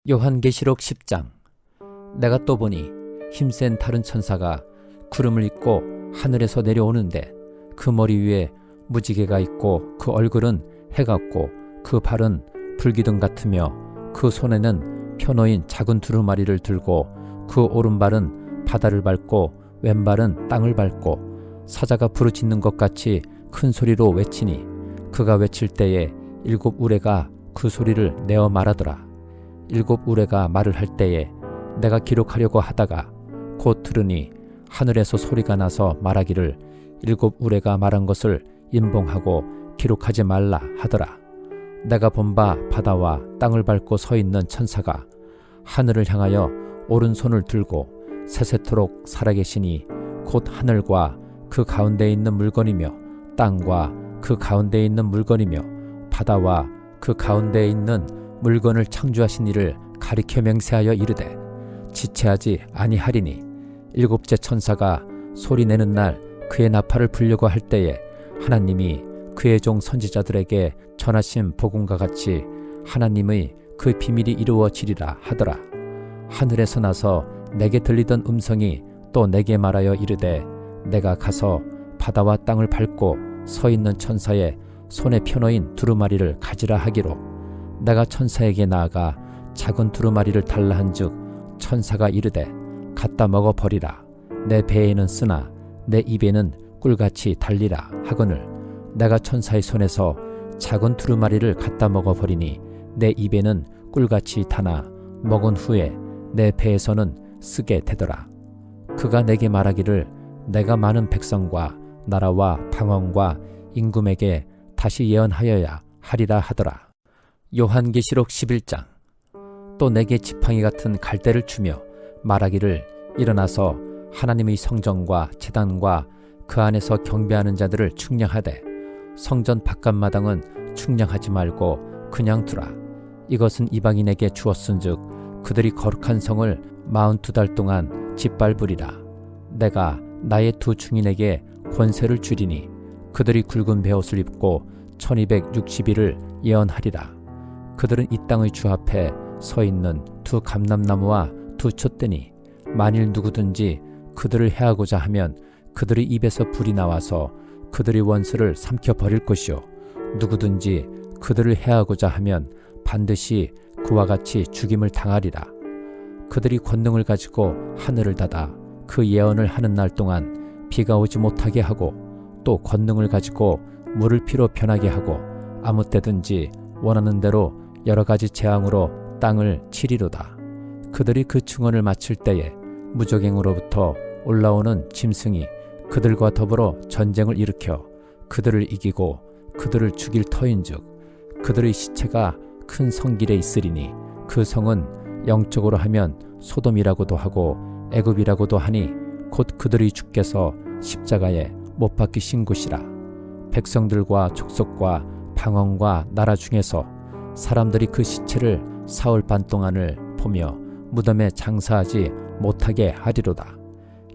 요한계시록 10장. 내가 또 보니 힘센 다른 천사가 구름을 입고 하늘에서 내려오는데 그 머리 위에 무지개가 있고 그 얼굴은 해 같고 그 발은 불기둥 같으며 그 손에는 펴놓인 작은 두루마리를 들고 그 오른발은 바다를 밟고 왼발은 땅을 밟고 사자가 부르짖는 것 같이 큰 소리로 외치니 그가 외칠 때에 7 우레가 그 소리를 내어 말하더라. 7 우레가 말을 할 때에 내가 기록하려고 하다가 곧 들으니 하늘에서 소리가 나서 말하기를 7 우레가 말한 것을 인봉하고 기록하지 말라 하더라. 내가 본 바 바다와 땅을 밟고 서 있는 천사가 하늘을 향하여 오른손을 들고 세세토록 살아계시니 곧 하늘과 그 가운데에 있는 물건이며 땅과 그 가운데에 있는 물건이며 바다와 그 가운데에 있는 물건을 창조하신 이를 가리켜 맹세하여 이르되 지체하지 아니하리니 7째 천사가 소리내는 날 그의 나팔을 불려고 할 때에 하나님이 그의 종 선지자들에게 전하신 복음과 같이 하나님의 그 비밀이 이루어지리라 하더라. 하늘에서 나서 내게 들리던 음성이 또 내게 말하여 이르되 내가 가서 바다와 땅을 밟고 서 있는 천사의 손에 펴놓인 두루마리를 가지라 하기로 내가 천사에게 나아가 작은 두루마리를 달라 한즉 천사가 이르되 갖다 먹어 버리라. 내 배에는 쓰나 내 입에는 꿀같이 달리라 하거늘 내가 천사의 손에서 작은 두루마리를 갖다 먹어 버리니 내 입에는 꿀같이 타나 먹은 후에 내 배에서는 쓰게 되더라. 그가 내게 말하기를 내가 많은 백성과 나라와 방언과 임금에게 다시 예언하여야 하리라 하더라. 요한계시록 11장. 또 내게 지팡이 같은 갈대를 주며 말하기를 일어나서 하나님의 성전과 제단과 그 안에서 경배하는 자들을 측량하되 성전 바깥마당은 측량하지 말고 그냥 두라. 이것은 이방인에게 주었은즉 그들이 거룩한 성을 42달 동안 짓밟으리라. 내가 나의 2 중인에게 권세를 주리니 그들이 굵은 베옷을 입고 1260일을 예언하리라. 그들은 이 땅의 주 앞에 서 있는 2 감람나무와 2 촛대니 만일 누구든지 그들을 해하고자 하면 그들의 입에서 불이 나와서 그들의 원수를 삼켜 버릴 것이요 누구든지 그들을 해하고자 하면 반드시 그와 같이 죽임을 당하리라. 그들이 권능을 가지고 하늘을 닫아 그 예언을 하는 날 동안 비가 오지 못하게 하고 또 권능을 가지고 물을 피로 변하게 하고 아무 때든지 원하는 대로 여러 가지 재앙으로 땅을 치리로다. 그들이 그 증언을 마칠 때에 무적행으로부터 올라오는 짐승이 그들과 더불어 전쟁을 일으켜 그들을 이기고 그들을 죽일 터인즉 그들의 시체가 큰 성길에 있으리니 그 성은 영적으로 하면 소돔이라고도 하고 애굽이라고도 하니 곧 그들의 주께서 십자가에 못 박히신 곳이라. 백성들과 족속과 방언과 나라 중에서 사람들이 그 시체를 사흘 반 동안을 보며 무덤에 장사하지 못하게 하리로다.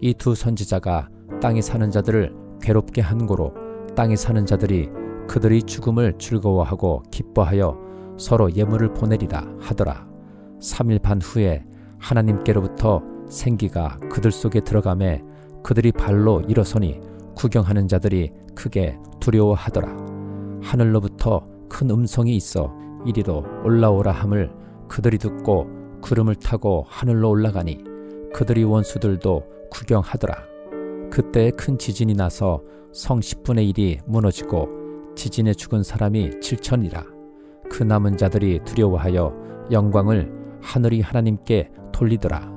이 2 선지자가 땅에 사는 자들을 괴롭게 한 고로 땅에 사는 자들이 그들의 죽음을 즐거워하고 기뻐하여 서로 예물을 보내리라 하더라. 3일 반 후에 하나님께로부터 생기가 그들 속에 들어가매 그들이 발로 일어서니 구경하는 자들이 크게 두려워하더라. 하늘로부터 큰 음성이 있어 이리로 올라오라 함을 그들이 듣고 구름을 타고 하늘로 올라가니 그들의 원수들도 구경하더라. 그때 큰 지진이 나서 성 10분의 1이 무너지고 지진에 죽은 사람이 7천이라. 그 남은 자들이 두려워하여 영광을 하늘의 하나님께 돌리더라.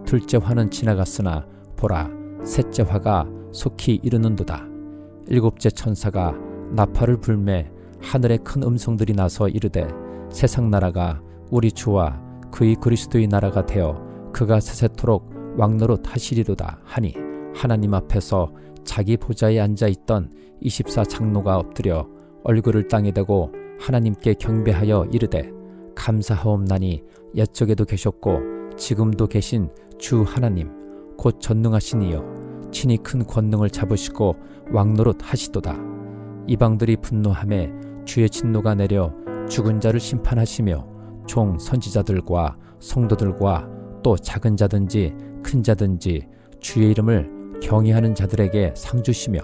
둘째 화는 지나갔으나 보라 셋째 화가 속히 이르는도다. 7째 천사가 나팔을 불매 하늘에 큰 음성들이 나서 이르되 세상 나라가 우리 주와 그의 그리스도의 나라가 되어 그가 세세토록 왕노릇 하시리로다 하니 하나님 앞에서 자기 보좌에 앉아있던 24 장로가 엎드려 얼굴을 땅에 대고 하나님께 경배하여 이르되 감사하옵나니 옛적에도 계셨고 지금도 계신 주 하나님 곧 전능하신 이여 친히 큰 권능을 잡으시고 왕노릇 하시도다. 이방들이 분노하매 주의 진노가 내려 죽은 자를 심판하시며 종 선지자들과 성도들과 또 작은 자든지 큰 자든지 주의 이름을 경외하는 자들에게 상 주시며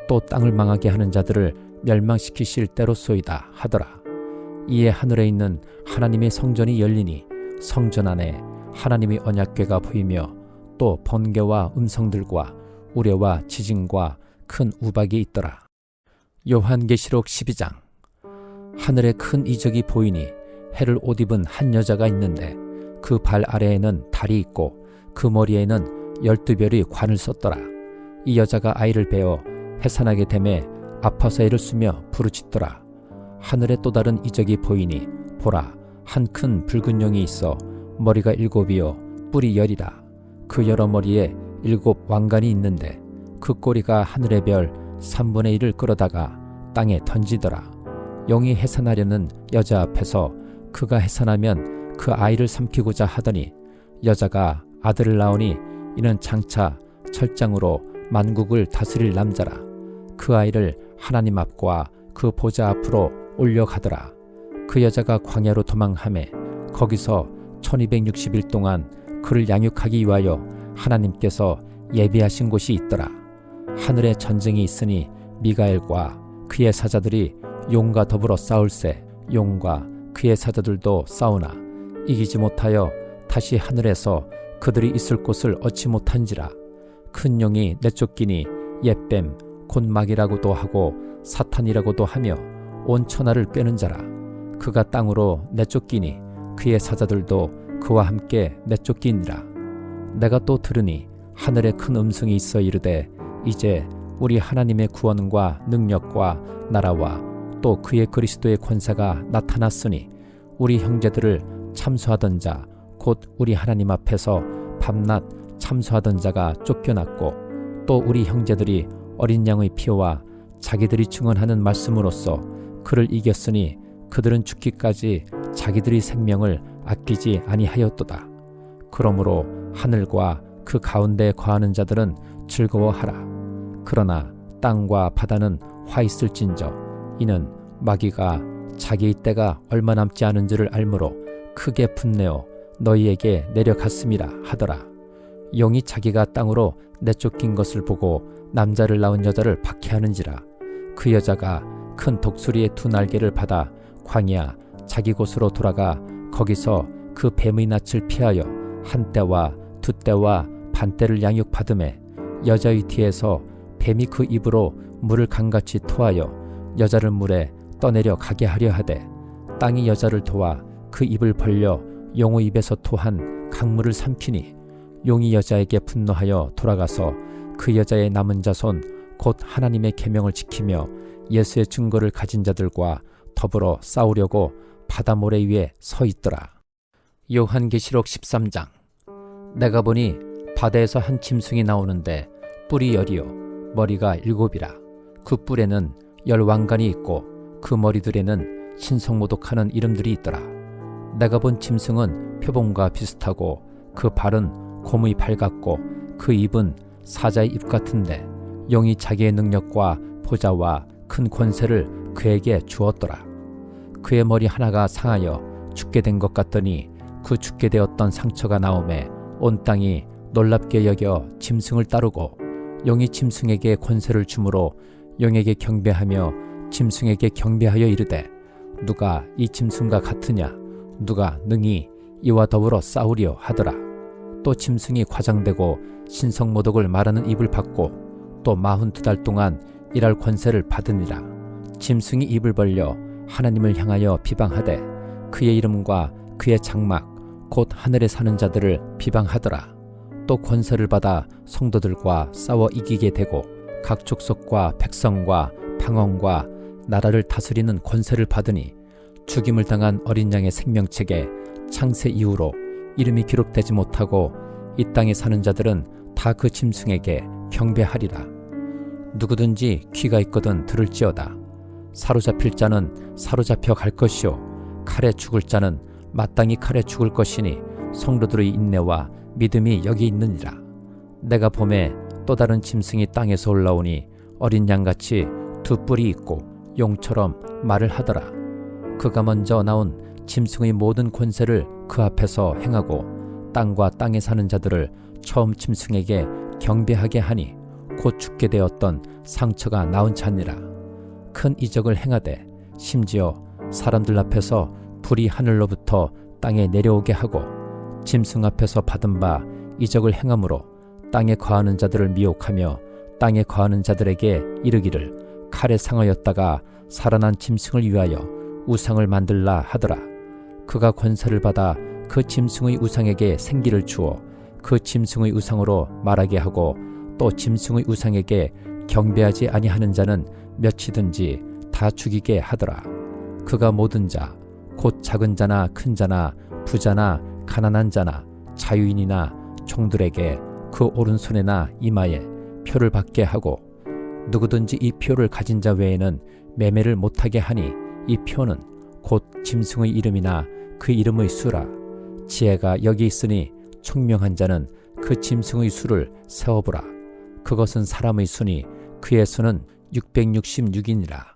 또 땅을 망하게 하는 자들을 멸망시키실 때로소이다 하더라. 이에 하늘에 있는 하나님의 성전이 열리니 성전 안에 하나님의 언약궤가 보이며 또 번개와 음성들과 우레와 지진과 큰 우박이 있더라. 요한계시록 12장. 하늘에 큰 이적이 보이니 해를 옷 입은 한 여자가 있는데 그 발 아래에는 달이 있고 그 머리에는 12별이 관을 썼더라. 이 여자가 아이를 베어 해산하게 되매 아파서 애를 쓰며 부르짖더라. 하늘에 또 다른 이적이 보이니 보라, 한 큰 붉은 용이 있어 머리가 7이요 뿔이 10이라. 그 여러 머리에 7 왕관이 있는데 그 꼬리가 하늘의 별 3분의 1을 끌어다가 땅에 던지더라. 용이 해산하려는 여자 앞에서 그가 해산하면 그 아이를 삼키고자 하더니 여자가 아들을 낳으니 이는 장차 철장으로 만국을 다스릴 남자라. 그 아이를 하나님 앞과 그 보좌 앞으로 올려가더라. 그 여자가 광야로 도망하매 거기서 1260일 동안 그를 양육하기 위하여 하나님께서 예비하신 곳이 있더라. 하늘에 전쟁이 있으니 미가엘과 그의 사자들이 용과 더불어 싸울세. 용과 그의 사자들도 싸우나 이기지 못하여 다시 하늘에서 그들이 있을 곳을 얻지 못한지라. 큰 용이 내쫓기니 옛뱀 곧 마귀라고도 하고 사탄이라고도 하며 온 천하를 꿰는 자라. 그가 땅으로 내쫓기니 그의 사자들도 그와 함께 내쫓기니라. 내가 또 들으니 하늘에 큰 음성이 있어 이르되 이제 우리 하나님의 구원과 능력과 나라와 또 그의 그리스도의 권세가 나타났으니 우리 형제들을 참수하던 자 곧 우리 하나님 앞에서 밤낮 참수하던 자가 쫓겨났고 또 우리 형제들이 어린 양의 피와 자기들이 증언하는 말씀으로써 그를 이겼으니 그들은 죽기까지 자기들의 생명을 아끼지 아니하였도다. 그러므로 하늘과 그 가운데 거하는 자들은 즐거워하라. 그러나 땅과 바다는 화 있을진저 이는 마귀가 자기의 때가 얼마 남지 않은 줄을 알므로 크게 분내어 너희에게 내려갔음이라 하더라. 용이 자기가 땅으로 내쫓긴 것을 보고 남자를 낳은 여자를 박해하는지라. 그 여자가 큰 독수리의 2 날개를 받아 광야 자기 곳으로 돌아가 거기서 그 뱀의 낯을 피하여 한 때와 2 때와 반 때를 양육받음에 여자의 뒤에서 뱀이 그 입으로 물을 강같이 토하여 여자를 물에 떠내려 가게 하려 하되 땅이 여자를 도와 그 입을 벌려 용의 입에서 토한 강물을 삼키니 용이 여자에게 분노하여 돌아가서 그 여자의 남은 자손 곧 하나님의 계명을 지키며 예수의 증거를 가진 자들과 더불어 싸우려고 바다 모래 위에 서 있더라. 요한계시록 13장. 내가 보니 바다에서 한 짐승이 나오는데 뿔이 10이요 머리가 7이라. 그 뿔에는 10 왕관이 있고 그 머리들에는 신성모독하는 이름들이 있더라. 내가 본 짐승은 표범과 비슷하고 그 발은 곰의 발 같고 그 입은 사자의 입 같은데 용이 자기의 능력과 보좌와 큰 권세를 그에게 주었더라. 그의 머리 하나가 상하여 죽게 된 것 같더니 그 죽게 되었던 상처가 나오매 온 땅이 놀랍게 여겨 짐승을 따르고 용이 짐승에게 권세를 주므로 용에게 경배하며 짐승에게 경배하여 이르되 누가 이 짐승과 같으냐 누가 능히 이와 더불어 싸우리요 하더라. 또 짐승이 과장되고 신성모독을 말하는 입을 받고 또 42달 동안 일할 권세를 받으니라. 짐승이 입을 벌려 하나님을 향하여 비방하되 그의 이름과 그의 장막 곧 하늘에 사는 자들을 비방하더라. 또 권세를 받아 성도들과 싸워 이기게 되고 각 족속과 백성과 방언과 나라를 다스리는 권세를 받으니 죽임을 당한 어린 양의 생명책에 창세 이후로 이름이 기록되지 못하고 이 땅에 사는 자들은 다 그 짐승에게 경배하리라. 누구든지 귀가 있거든 들을지어다. 사로잡힐 자는 사로잡혀 갈 것이요 칼에 죽을 자는 마땅히 칼에 죽을 것이니 성도들의 인내와 믿음이 여기 있느니라. 내가 봄에 또 다른 짐승이 땅에서 올라오니 어린 양같이 2 뿔이 있고 용처럼 말을 하더라. 그가 먼저 나온 짐승의 모든 권세를 그 앞에서 행하고 땅과 땅에 사는 자들을 처음 짐승에게 경배하게 하니 곧 죽게 되었던 상처가 나온지니라. 큰 이적을 행하되 심지어 사람들 앞에서 불이 하늘로부터 땅에 내려오게 하고 짐승 앞에서 받은 바 이적을 행함으로 땅에 거하는 자들을 미혹하며 땅에 거하는 자들에게 이르기를 칼에 상하였다가 살아난 짐승을 위하여 우상을 만들라 하더라. 그가 권세를 받아 그 짐승의 우상에게 생기를 주어 그 짐승의 우상으로 말하게 하고 또 짐승의 우상에게 경배하지 아니하는 자는 몇이든지 다 죽이게 하더라. 그가 모든 자 곧 작은 자나 큰 자나 부자나 가난한 자나 자유인이나 종들에게 그 오른손에나 이마에 표를 받게 하고 누구든지 이 표를 가진 자 외에는 매매를 못하게 하니 이 표는 곧 짐승의 이름이나 그 이름의 수라. 지혜가 여기 있으니 총명한 자는 그 짐승의 수를 세어보라. 그것은 사람의 수니 그의 수는 666이니라.